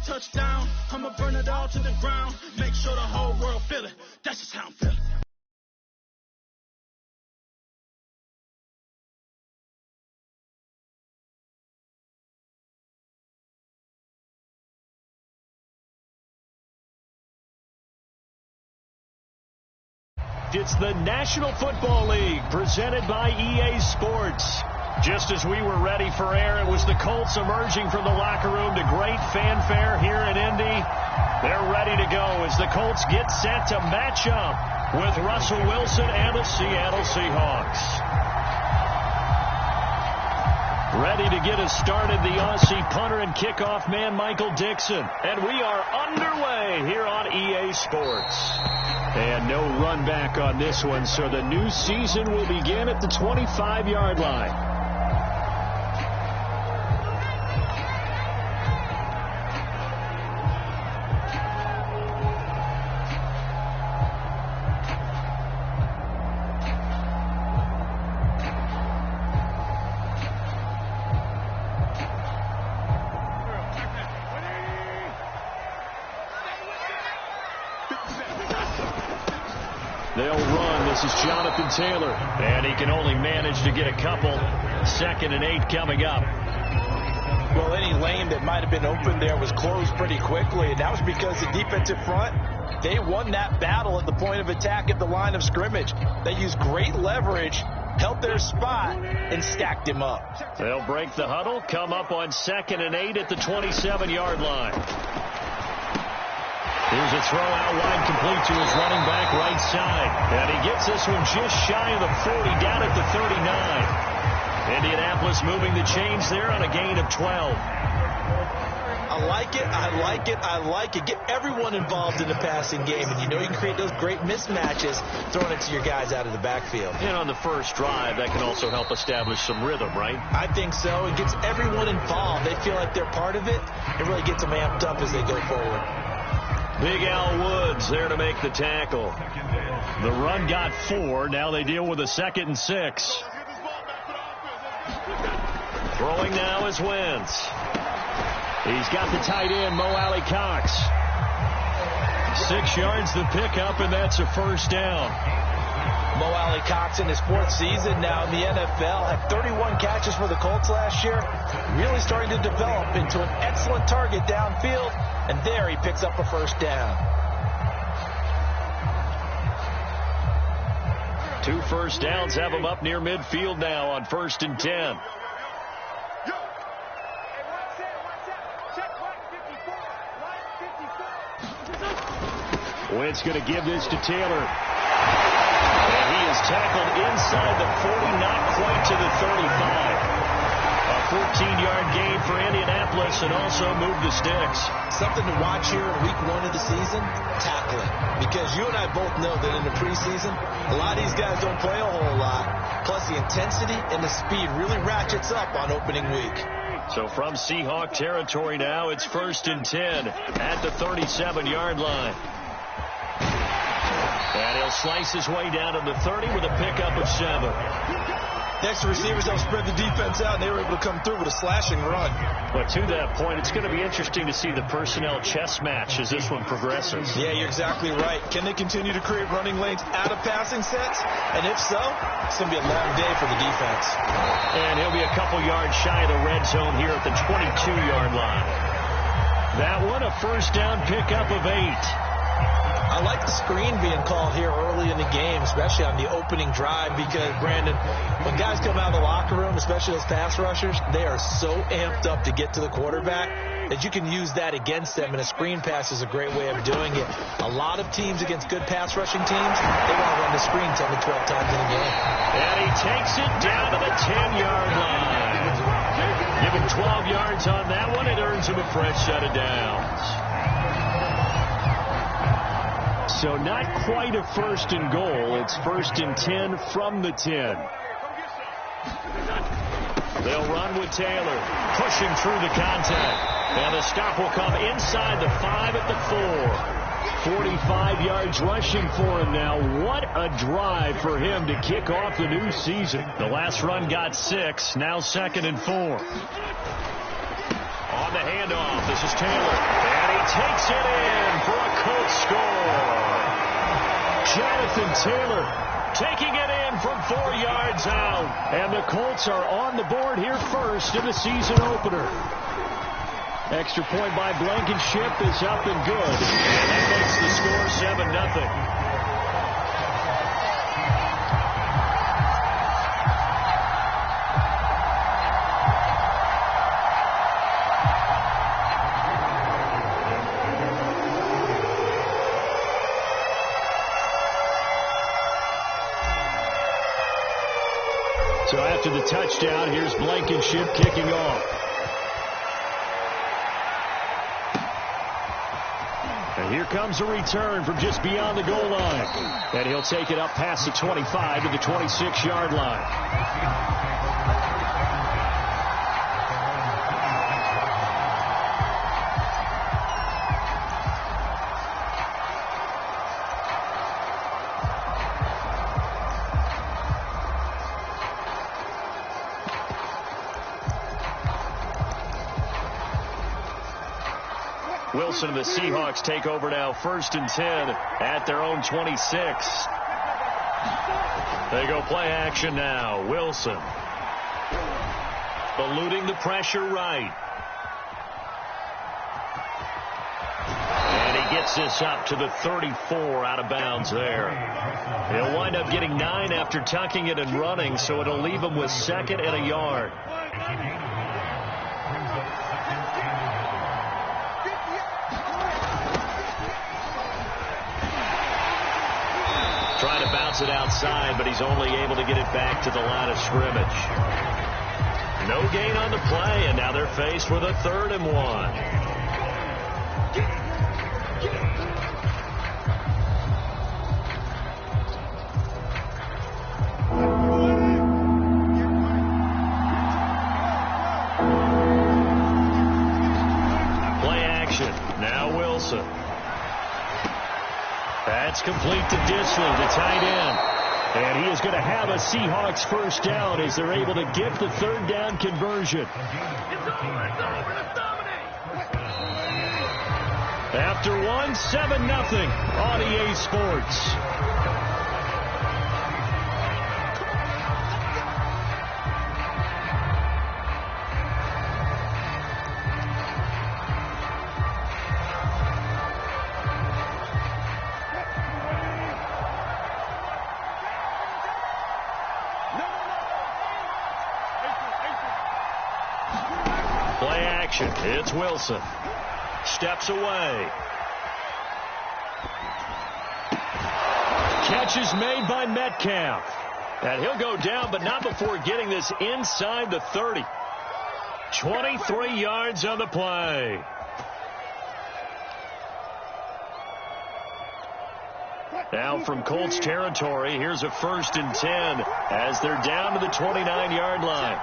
touchdown, I'ma burn it all to the ground. Make sure the whole world feel it. That's just how I'm feeling. It's the National Football League presented by EA Sports. Just as we were ready for air, it was the Colts emerging from the locker room to great fanfare here in Indy. They're ready to go as the Colts get set to match up with Russell Wilson and the Seattle Seahawks. Ready to get us started, the Aussie punter and kickoff man, Michael Dixon. And we are underway here on EA Sports. And no run back on this one, so the new season will begin at the 25-yard line. They'll run. This is Jonathan Taylor. And he can only manage to get a couple. 2nd and 8 coming up. Well, any lane that might have been open there was closed pretty quickly. And that was because the defensive front, they won that battle at the point of attack at the line of scrimmage. They used great leverage, held their spot, and stacked him up. They'll break the huddle, come up on 2nd and 8 at the 27-yard line. Here's a throw out wide, complete to his running back right side. And he gets this one just shy of the 40, down at the 39. Indianapolis moving the chains there on a gain of 12. I like it, I like it, I like it. Get everyone involved in the passing game. And you know you can create those great mismatches throwing it to your guys out of the backfield. And on the first drive, that can also help establish some rhythm, right? I think so. It gets everyone involved. They feel like they're part of it. It really gets them amped up as they go forward. Big Al Woods there to make the tackle. The run got 4. Now they deal with a 2nd and 6. Throwing now is Wentz. He's got the tight end, Mo Alley Cox. 6 yards the pickup, and that's a first down. Mo Alley Cox in his 4th season now in the NFL. Had 31 catches for the Colts last year. Really starting to develop into an excellent target downfield. And there he picks up a first down. 2 first downs have him up near midfield now on 1st and 10. Wentz going to give this to Taylor. And he is tackled inside the 40, not quite to the 35. A 14-yard gain for Indianapolis and also move the sticks. Something to watch here in week 1 of the season, tackling. Because you and I both know that in the preseason, a lot of these guys don't play a whole lot. Plus the intensity and the speed really ratchets up on opening week. So from Seahawk territory now, it's 1st and 10 at the 37-yard line. And he'll slice his way down to the 30 with a pickup of 7. Next receivers don't spread the defense out, and they were able to come through with a slashing run. But to that point, it's going to be interesting to see the personnel chess match as this one progresses. Yeah, you're exactly right. Can they continue to create running lanes out of passing sets? And if so, it's going to be a long day for the defense. And he'll be a couple yards shy of the red zone here at the 22-yard line. That one, a first down pickup of 8. I like the screen being called here early in the game, especially on the opening drive, because, Brandon, when guys come out of the locker room, especially those pass rushers, they are so amped up to get to the quarterback that you can use that against them, and a screen pass is a great way of doing it. A lot of teams against good pass rushing teams, they want to run the screen 10 to 12 times in a game. And he takes it down to the 10-yard line. Give him 12 yards on that one. It earns him a fresh set of downs. So not quite a 1st and goal. It's 1st and 10 from the 10. They'll run with Taylor, pushing through the contact. And the stop will come inside the 5 at the 4. 45 yards rushing for him now. What a drive for him to kick off the new season. The last run got 6. Now 2nd and 4. On the handoff, this is Taylor. And he takes it in for a Colts score. Jonathan Taylor taking it in from 4 yards out. And the Colts are on the board here first in the season opener. Extra point by Blankenship is up and good. And that makes the score 7-0. So after the touchdown, here's Blankenship kicking off. And here comes a return from just beyond the goal line. And he'll take it up past the 25 to the 26-yard line. Wilson and the Seahawks take over now, 1st and 10 at their own 26. They go play action now. Wilson eluding the pressure right. And he gets this up to the 34 out of bounds there. He'll wind up getting 9 after tucking it and running, so it'll leave him with 2nd and a yard. Trying to bounce it outside, but he's only able to get it back to the line of scrimmage. No gain on the play, and now they're faced with a 3rd and 1. That's complete to Disley, the tight end. And he is going to have a Seahawks first down as they're able to get the 3rd down conversion. After 7-0 on EA Sports. It's Wilson. Steps away. Catch is made by Metcalf. And he'll go down, but not before getting this inside the 30. 23 yards on the play. Now from Colts territory, here's a 1st and 10 as they're down to the 29-yard line.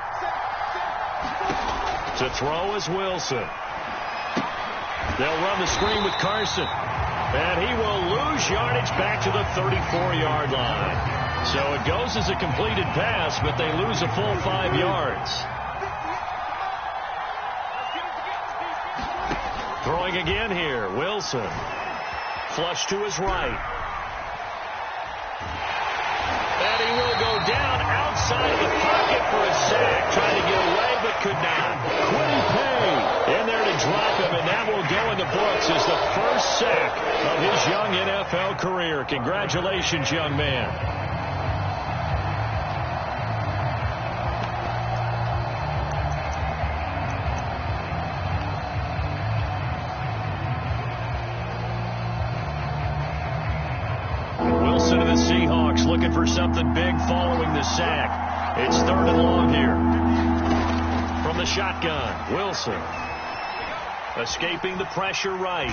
To throw is Wilson. They'll run the screen with Carson. And he will lose yardage back to the 34-yard line. So it goes as a completed pass, but they lose a full 5 yards. Throwing again here, Wilson. Flush to his right. And he will go down outside of the pocket for a sack. Trying to get away, but could not. Quinn Pay in there to drop him, and that will go in the books as the first sack of his young NFL career. Congratulations, young man. Wilson and the Seahawks looking for something big following the sack. It's 3rd and long here. From the shotgun, Wilson escaping the pressure right.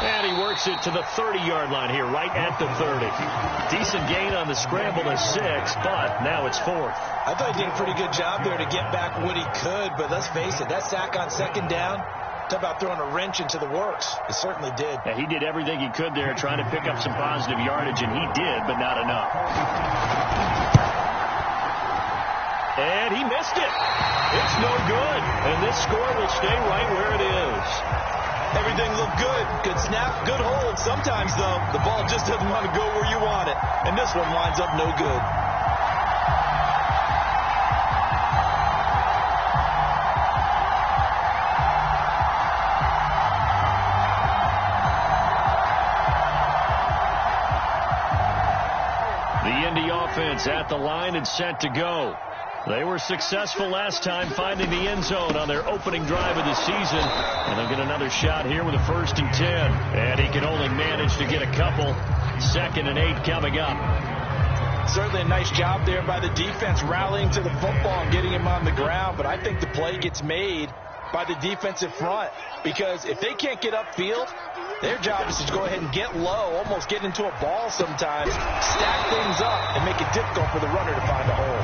And he works it to the 30-yard line here, right at the 30. Decent gain on the scramble to 6, but now it's 4th. I thought he did a pretty good job there to get back what he could, but let's face it, that sack on 2nd down, talk about throwing a wrench into the works. It certainly did. Yeah, he did everything he could there trying to pick up some positive yardage, and he did, but not enough. And he missed it. It's no good. And this score will stay right where it is. Everything looked good. Good snap, good hold. Sometimes, though, the ball just doesn't want to go where you want it. And this one winds up no good. The Indy offense at the line and set to go. They were successful last time finding the end zone on their opening drive of the season. And they'll get another shot here with a 1st and 10. And he can only manage to get a couple. 2nd and 8 coming up. Certainly a nice job there by the defense rallying to the football and getting him on the ground. But I think the play gets made by the defensive front. Because if they can't get upfield, their job is to go ahead and get low, almost get into a ball sometimes, stack things up, and make it difficult for the runner to find a hole.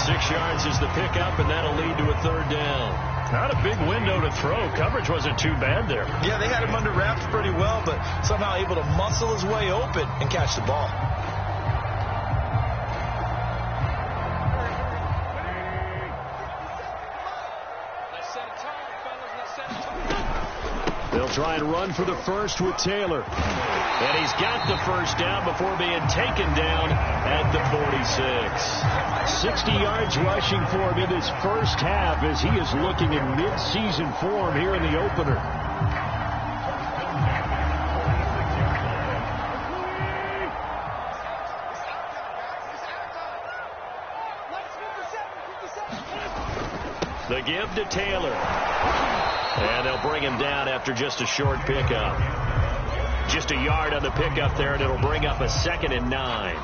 6 yards is the pickup, and that'll lead to a 3rd down. Not a big window to throw. Coverage wasn't too bad there. Yeah, they had him under wraps pretty well, but somehow able to muscle his way open and catch the ball. They'll try and run for the first with Taylor. And he's got the 1st down before being taken down at the 46. 60 yards rushing for him in his first half as he is looking in mid-season form here in the opener. The give to Taylor. And they'll bring him down after just a short pickup. Just a yard on the pickup there, and it'll bring up a 2nd and 9.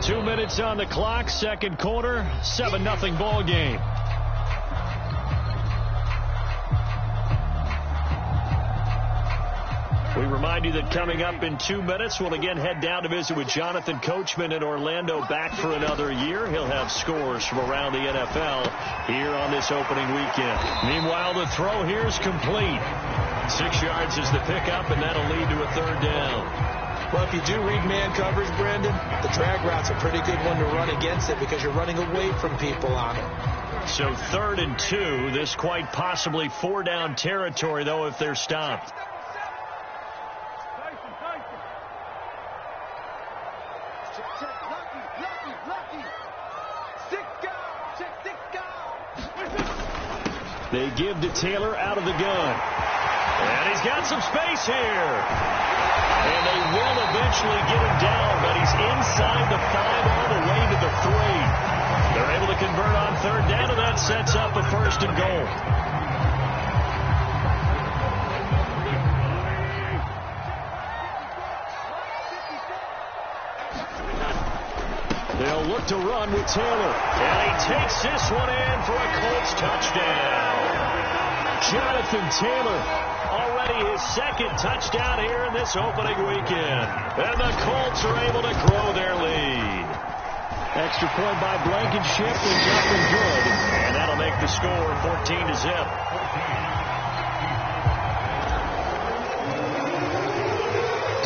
Two minutes on the clock, second quarter, 7-0 ball game. We remind you that coming up in 2 minutes, we'll again head down to visit with Jonathan Coachman in Orlando, back for another year. He'll have scores from around the NFL here on this opening weekend. Meanwhile, the throw here is complete. 6 yards is the pickup, and that'll lead to a 3rd down. Well, if you do read man coverage, Brandon, the drag route's a pretty good one to run against it because you're running away from people on it. So 3rd and 2, this quite possibly 4-down territory, though, if they're stopped. They give to Taylor out of the gun. And he's got some space here. And they will eventually get him down, but he's inside the 5 all the way to the 3. They're able to convert on 3rd down, and that sets up a 1st and goal. They'll look to run with Taylor. And he takes this one in for a Colts touchdown. Jonathan Taylor, already his 2nd touchdown here in this opening weekend. And the Colts are able to grow their lead. Extra point by Blankenship is up and good. And that'll make the score 14-0.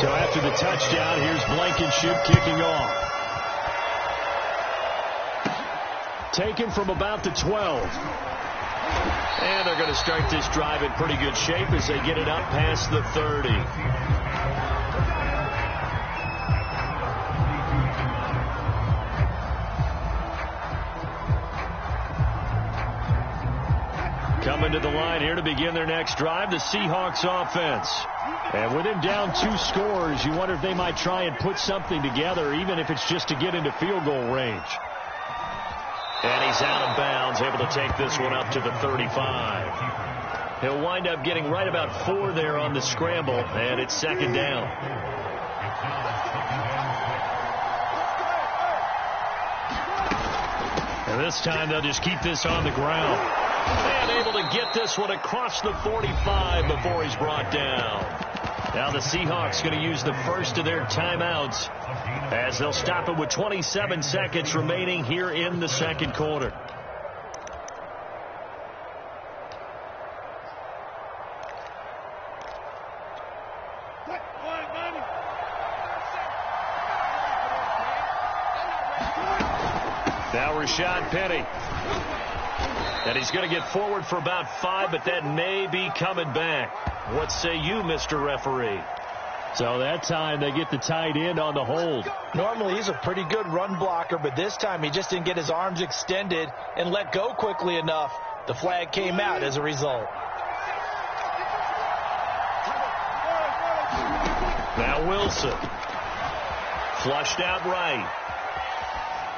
So after the touchdown, here's Blankenship kicking off. Taken from about the 12. And they're going to start this drive in pretty good shape as they get it up past the 30. Coming to the line here to begin their next drive, the Seahawks offense. And with him down 2 scores, you wonder if they might try and put something together, even if it's just to get into field goal range. And he's out of bounds, able to take this one up to the 35. He'll wind up getting right about 4 there on the scramble, and it's 2nd down. And this time they'll just keep this on the ground. And able to get this one across the 45 before he's brought down. Now the Seahawks going to use the first of their timeouts as they'll stop it with 27 seconds remaining here in the second quarter. Now Rashad Penny. And he's going to get forward for about 5, but that may be coming back. What say you, Mr. Referee? So that time they get the tight end on the hold. Normally he's a pretty good run blocker, but this time he just didn't get his arms extended and let go quickly enough. The flag came out as a result. Now Wilson. Flushed out right.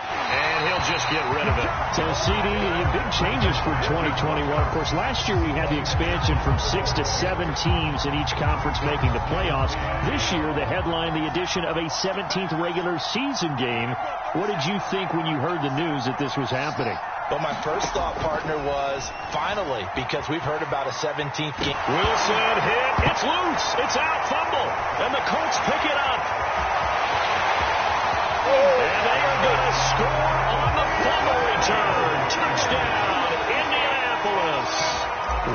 And he'll just get rid of it. So, CD, big changes for 2021. Of course, last year we had the expansion from 6 to 7 teams in each conference making the playoffs. This year, the headline, the addition of a 17th regular season game. What did you think when you heard the news that this was happening? Well, my first thought, partner, was finally, because we've heard about a 17th game. Wilson hit. It's loose. It's out. Fumble. And the Colts pick it up. And they are going to score on the fumble return. Touchdown, Indianapolis.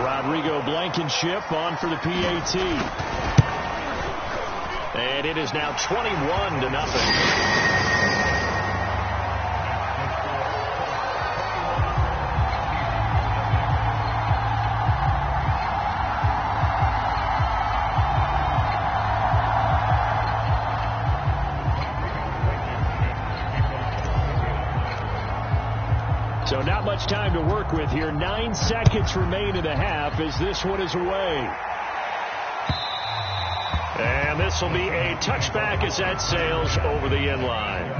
Rodrigo Blankenship on for the PAT. And it is now 21-0. So not much time to work with here. 9 seconds remain in the half as this one is away. And this will be a touchback as that sails over the end line.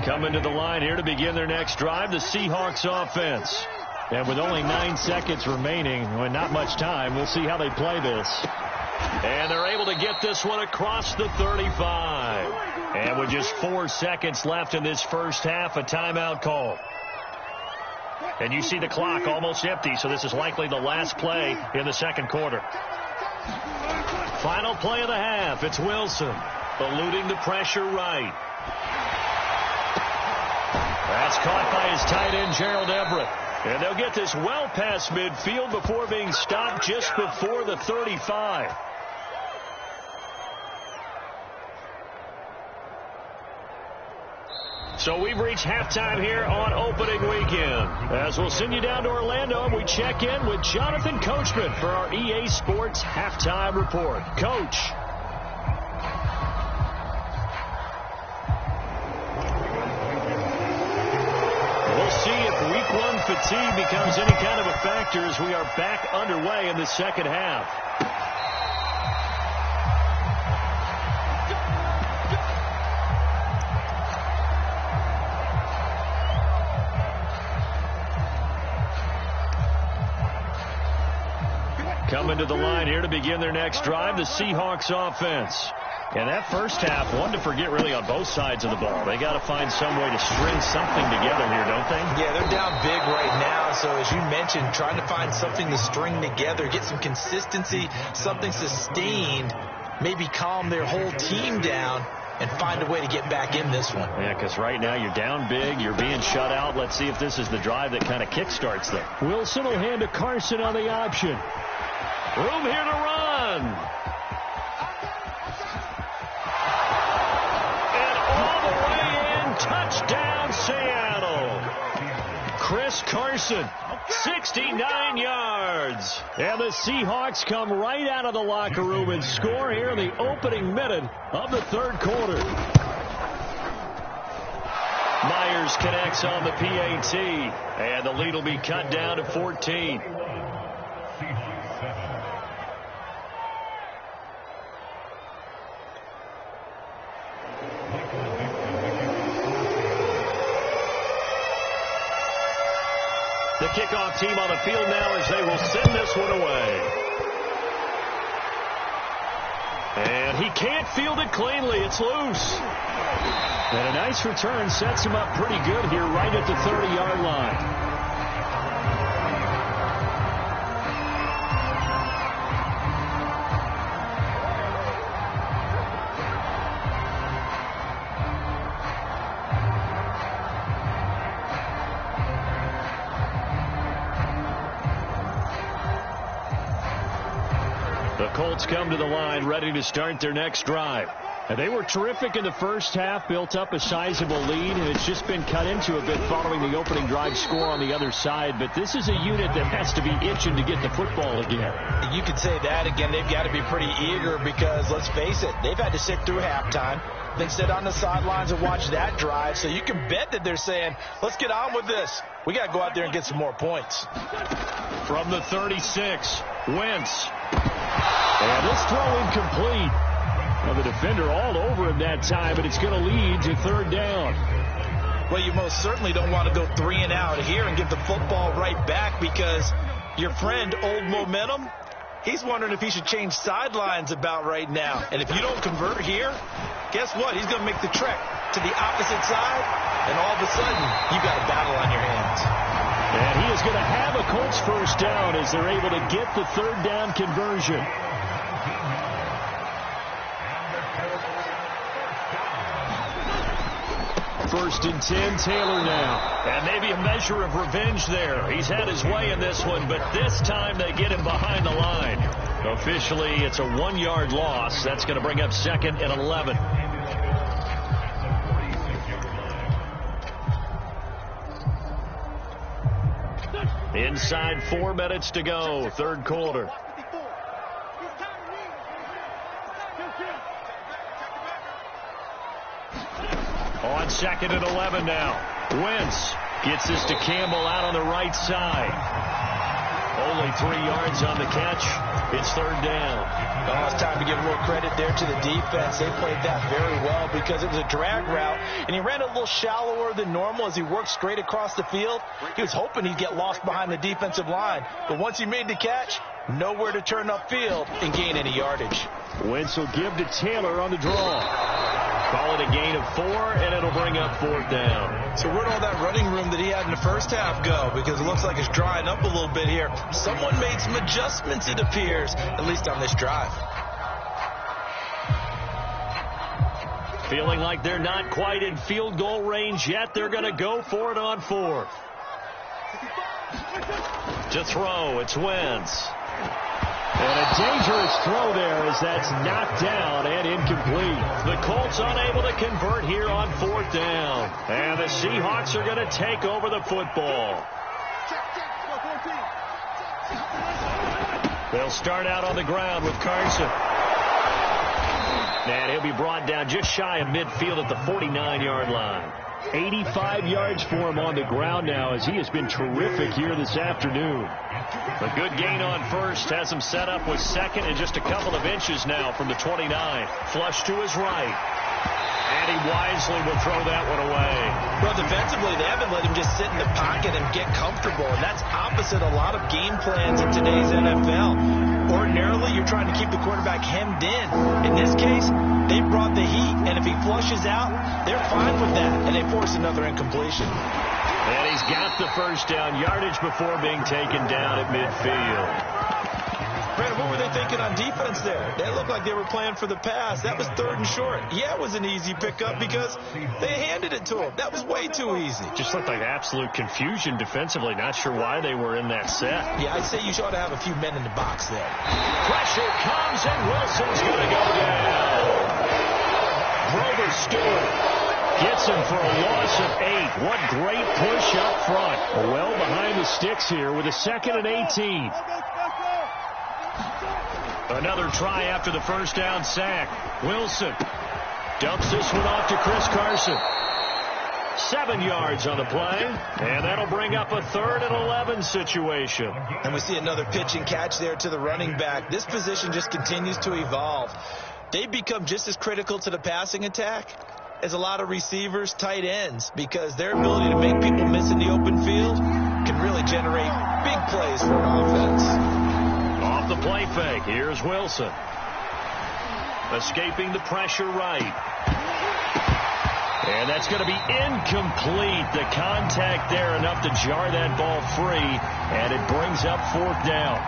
Coming to the line here to begin their next drive, the Seahawks offense. And with only 9 seconds remaining, and not much time, we'll see how they play this. And they're able to get this one across the 35. And with just 4 seconds left in this first half, a timeout call. And you see the clock almost empty, so this is likely the last play in the second quarter. Final play of the half. It's Wilson eluding the pressure right. That's caught by his tight end, Gerald Everett. And they'll get this well past midfield before being stopped just before the 35. So we've reached halftime here on opening weekend. As we'll send you down to Orlando, and we check in with Jonathan Coachman for our EA Sports Halftime Report. Coach. We'll see if week one fatigue becomes any kind of a factor as we are back underway in the second half. Coming to the line here to begin their next drive, the Seahawks offense. And that first half, one to forget really on both sides of the ball. They got to find some way to string something together here, don't they? Yeah, they're down big right now. So as you mentioned, trying to find something to string together, get some consistency, something sustained, maybe calm their whole team down and find a way to get back in this one. Yeah, because right now you're down big, you're being shut out. Let's see if this is the drive that kind of kickstarts them. Wilson will hand to Carson on the option. Room here to run. And all the way in, touchdown Seattle. Chris Carson, 69 yards. And the Seahawks come right out of the locker room and score here in the opening minute of the third quarter. Myers connects on the PAT, and the lead will be cut down to 14. The kickoff team on the field now as they will send this one away. And he can't field it cleanly. It's loose. And a nice return sets him up pretty good here right at the 30-yard line. Colts come to the line, ready to start their next drive. And they were terrific in the first half, built up a sizable lead, and it's just been cut into a bit following the opening drive score on the other side. But this is a unit that has to be itching to get the football again. You could say that again. They've got to be pretty eager because, let's face it, they've had to sit through halftime, then sit on the sidelines and watch that drive. So you can bet that they're saying, let's get on with this. We got to go out there and get some more points. From the 36, Wentz. And this throw incomplete. Well, the defender all over him that time, but it's going to lead to third down. Well, you most certainly don't want to go 3 and out here and give the football right back because your friend, Old Momentum, he's wondering if he should change sidelines about right now. And if you don't convert here, guess what? He's going to make the trek to the opposite side, and all of a sudden, you got a battle on your hands. And he is going to have a Colts first down as they're able to get the third down conversion. First and 10, Taylor now. And maybe a measure of revenge there. He's had his way in this one, but this time they get him behind the line. Officially, it's a 1-yard loss. That's going to bring up 2nd and 11. Inside 4 minutes to go, third quarter. On 2nd and 11 now. Wentz gets this to Campbell out on the right side. Only 3 yards on the catch. It's third down. Oh, it's time to give a little credit there to the defense. They played that very well because it was a drag route, and he ran a little shallower than normal as he worked straight across the field. He was hoping he'd get lost behind the defensive line, but once he made the catch, nowhere to turn upfield and gain any yardage. Wentz will give to Taylor on the draw. Call it a gain of 4, and it'll bring up 4th down. So where'd all that running room that he had in the first half go? Because it looks like it's drying up a little bit here. Someone made some adjustments, it appears, at least on this drive. Feeling like they're not quite in field goal range yet. They're going to go for it on 4th. To throw, it's Wentz. And a dangerous throw there as that's knocked down and incomplete. The Colts unable to convert here on 4th down. And the Seahawks are going to take over the football. They'll start out on the ground with Carson. And he'll be brought down just shy of midfield at the 49-yard line. 85 yards for him on the ground now as he has been terrific here this afternoon. A good gain on first has him set up with 2nd and just a couple of inches now from the 29. Flush to his right. And he wisely will throw that one away. Well, defensively, they haven't let him just sit in the pocket and get comfortable, and that's opposite a lot of game plans in today's NFL. Ordinarily, you're trying to keep the quarterback hemmed in. In this case, they brought the heat, and if he flushes out, they're fine with that, and they force another incompletion. And he's got the first down, yardage before being taken down at midfield. Brandon, what were they thinking on defense there? They looked like they were playing for the pass. That was 3rd and short. Yeah, it was an easy pickup because they handed it to him. That was way too easy. Just looked like absolute confusion defensively. Not sure why they were in that set. Yeah, I'd say you ought to have a few men in the box there. Pressure comes, and Wilson's going to go down. Grover Stewart gets him for a loss of 8. What great push up front. Well behind the sticks here with a 2nd and 18. Another try after the first down sack. Wilson dumps this one off to Chris Carson. 7 yards on the play, and that'll bring up a 3rd and 11 situation. And we see another pitch and catch there to the running back. This position just continues to evolve. They become just as critical to the passing attack as a lot of receivers, tight ends, because their ability to make people miss in the open field can really generate big plays for an offense. Off the play fake, here's Wilson. Escaping the pressure right. And that's going to be incomplete. The contact there enough to jar that ball free, and it brings up 4th down.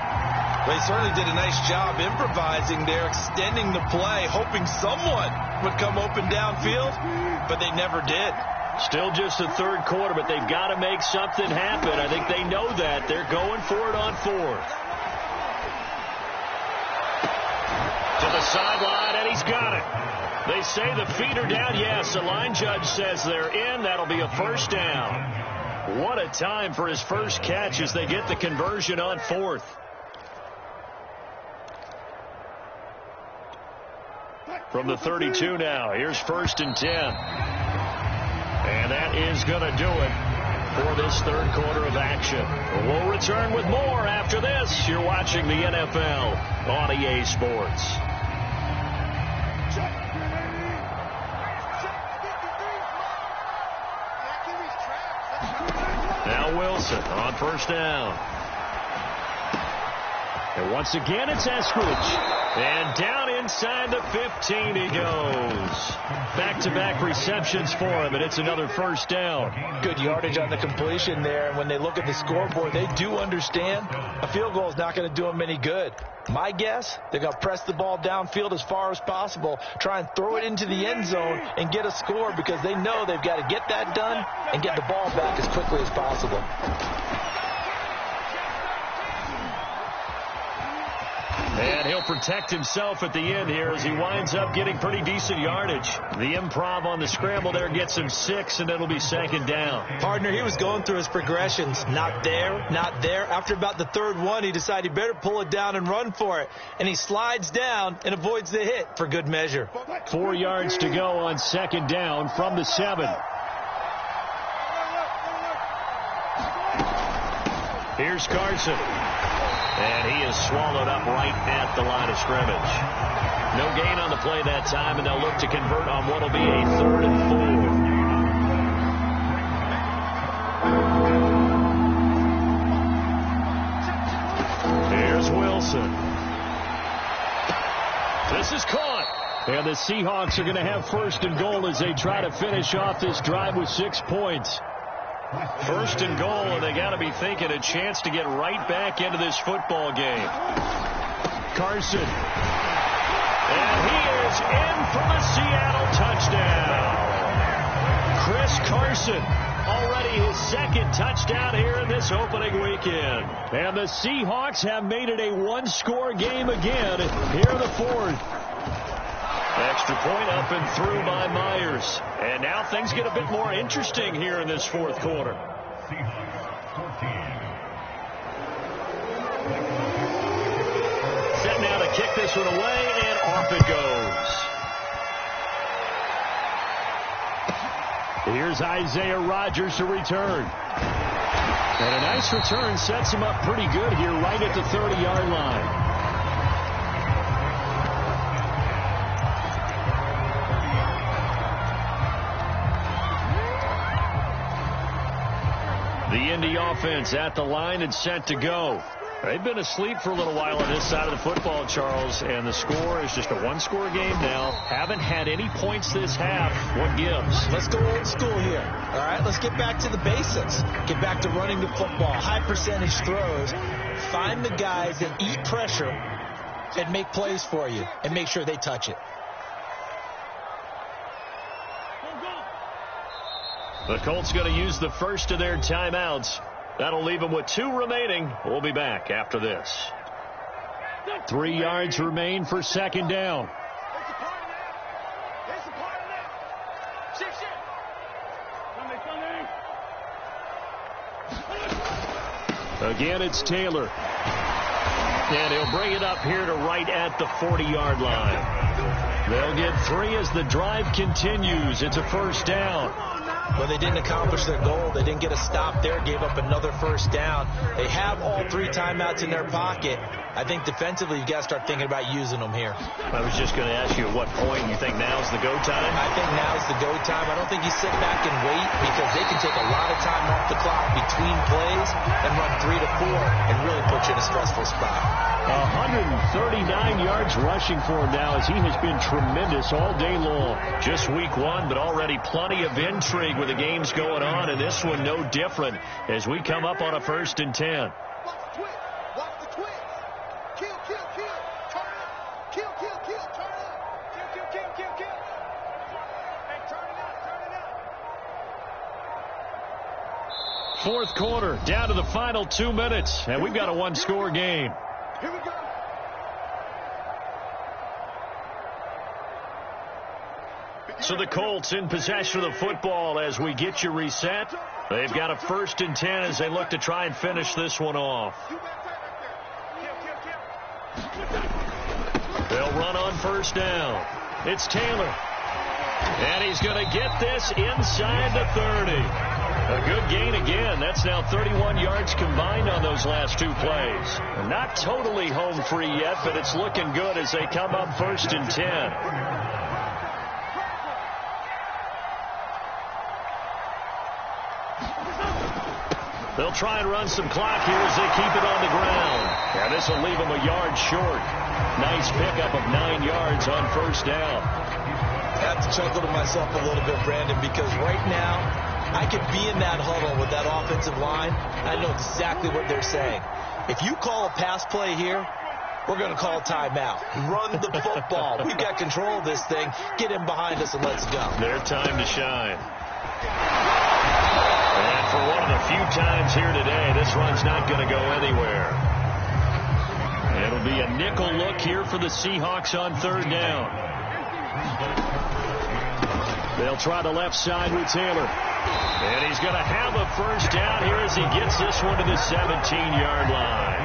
They certainly did a nice job improvising there, extending the play, hoping someone would come open downfield, but they never did. Still just the third quarter, but they've got to make something happen. I think they know that. They're going for it on 4th. the sideline, and he's got it. They say the feet are down. Yes, the line judge says they're in. That'll be a first down. What a time for his first catch as they get the conversion on fourth. From the 32 now, here's 1st and 10. And that is going to do it for this third quarter of action. We'll return with more after this. You're watching the NFL on EA Sports. Now Wilson on first down. And once again, it's Eskridge. And down inside the 15 he goes. Back-to-back receptions for him, and it's another first down. Good yardage on the completion there, and when they look at the scoreboard, they do understand a field goal is not going to do them any good. My guess, they're going to press the ball downfield as far as possible, try and throw it into the end zone and get a score because they know they've got to get that done and get the ball back as quickly as possible. And he'll protect himself at the end here as he winds up getting pretty decent yardage. The improv on the scramble there gets him 6, and it'll be 2nd down. Partner, he was going through his progressions. Not there, not there. After about the third one, he decided he better pull it down and run for it. And he slides down and avoids the hit for good measure. 4 yards to go on 2nd down from the 7. Here's Carson. And he is swallowed up right at the line of scrimmage. No gain on the play that time, and they'll look to convert on what will be a 3rd and 4. Here's Wilson. This is caught. And the Seahawks are going to have 1st and goal as they try to finish off this drive with 6 points. 1st and goal, and they got to be thinking a chance to get right back into this football game. Carson. And he is in for the Seattle touchdown. Chris Carson, already his 2nd touchdown here in this opening weekend. And the Seahawks have made it a 1-score game again here in the 4th. Extra point up and through by Myers. And now things get a bit more interesting here in this 4th quarter. Set now to kick this one away, and off it goes. Here's Isaiah Rodgers to return. And a nice return sets him up pretty good here right at the 30-yard line. The Indy offense at the line and set to go. They've been asleep for a little while on this side of the football, Charles, and the score is just a 1-score game now. Haven't had any points this half. What gives? Let's go old school here. All right, let's get back to the basics. Get back to running the football, high percentage throws. Find the guys that eat pressure and make plays for you and make sure they touch it. The Colts going to use the first of their timeouts. That'll leave them with 2 remaining. We'll be back after this. 3 yards remain for 2nd down. Again, it's Taylor. And he'll bring it up here to right at the 40-yard line. They'll get 3 as the drive continues. It's a 1st down. Well, they didn't accomplish their goal. They didn't get a stop there, gave up another 1st down. They have all 3 timeouts in their pocket. I think defensively, you've got to start thinking about using them here. I was just going to ask you at what point you think now's the go time? I think now's the go time. I don't think you sit back and wait because they can take a lot of time off the clock between plays and run 3 to 4 and really put you in a stressful spot. 139 yards rushing for him now as he has been tremendous all day long. Just week 1, but already plenty of intrigue with the games going on, and this one no different as we come up on a 1st and 10. Fourth quarter, down to the final 2 minutes, and we've got a 1-score game. Here we go. So the Colts in possession of the football as we get you reset. They've got a 1st and 10 as they look to try and finish this one off. They'll run on 1st down. It's Taylor. And he's going to get this inside the 30. A good gain again. That's now 31 yards combined on those last 2 plays. Not totally home free yet, but it's looking good as they come up 1st and 10. They'll try and run some clock here as they keep it on the ground. And this will leave them a yard short. Nice pickup of 9 yards on 1st down. I have to chuckle to myself a little bit, Brandon, because right now I could be in that huddle with that offensive line. I know exactly what they're saying. If you call a pass play here, we're going to call a timeout. Run the football. We've got control of this thing. Get him behind us and let's go. Their time to shine. And for one of the few times here today, this run's not going to go anywhere. It'll be a nickel look here for the Seahawks on 3rd down. They'll try the left side with Taylor. And he's going to have a 1st down here as he gets this one to the 17-yard line.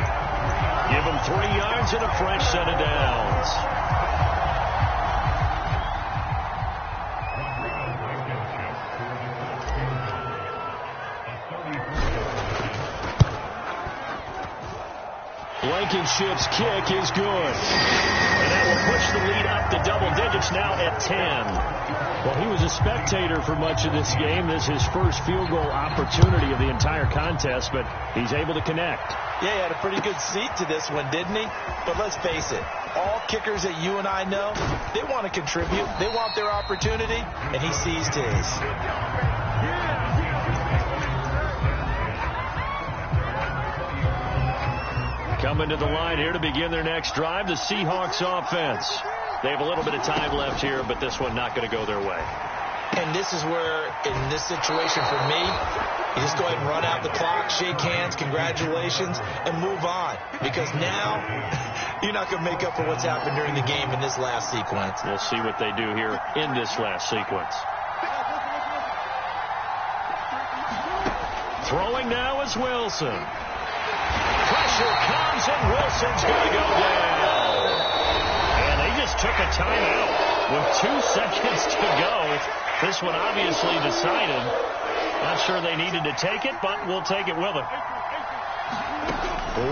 Give him 3 yards and a fresh set of downs. Blankenship's kick is good. And that will push the lead up to double digits now at 10. Well, he was a spectator for much of this game. This is his first field goal opportunity of the entire contest, but he's able to connect. Yeah, he had a pretty good seat to this one, didn't he? But let's face it, all kickers that you and I know, they want to contribute. They want their opportunity, and he seized his. Coming to the line here to begin their next drive, the Seahawks offense. They have a little bit of time left here, but this one not going to go their way. And this is where, in this situation for me, you just go ahead and run out the clock, shake hands, congratulations, and move on. Because now, you're not going to make up for what's happened during the game in this last sequence. We'll see what they do here in this last sequence. Throwing now is Wilson. Pressure comes, and Wilson's going to go down. And they just took a timeout with 2 seconds to go. This one obviously decided. Not sure they needed to take it, but we'll take it with them.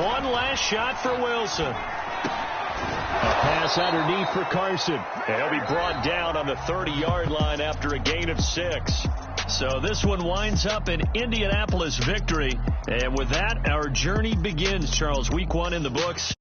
One last shot for Wilson. A pass underneath for Carson. And he'll be brought down on the 30-yard line after a gain of 6. So this one winds up an Indianapolis victory. And with that, our journey begins, Charles. Week 1 in the books.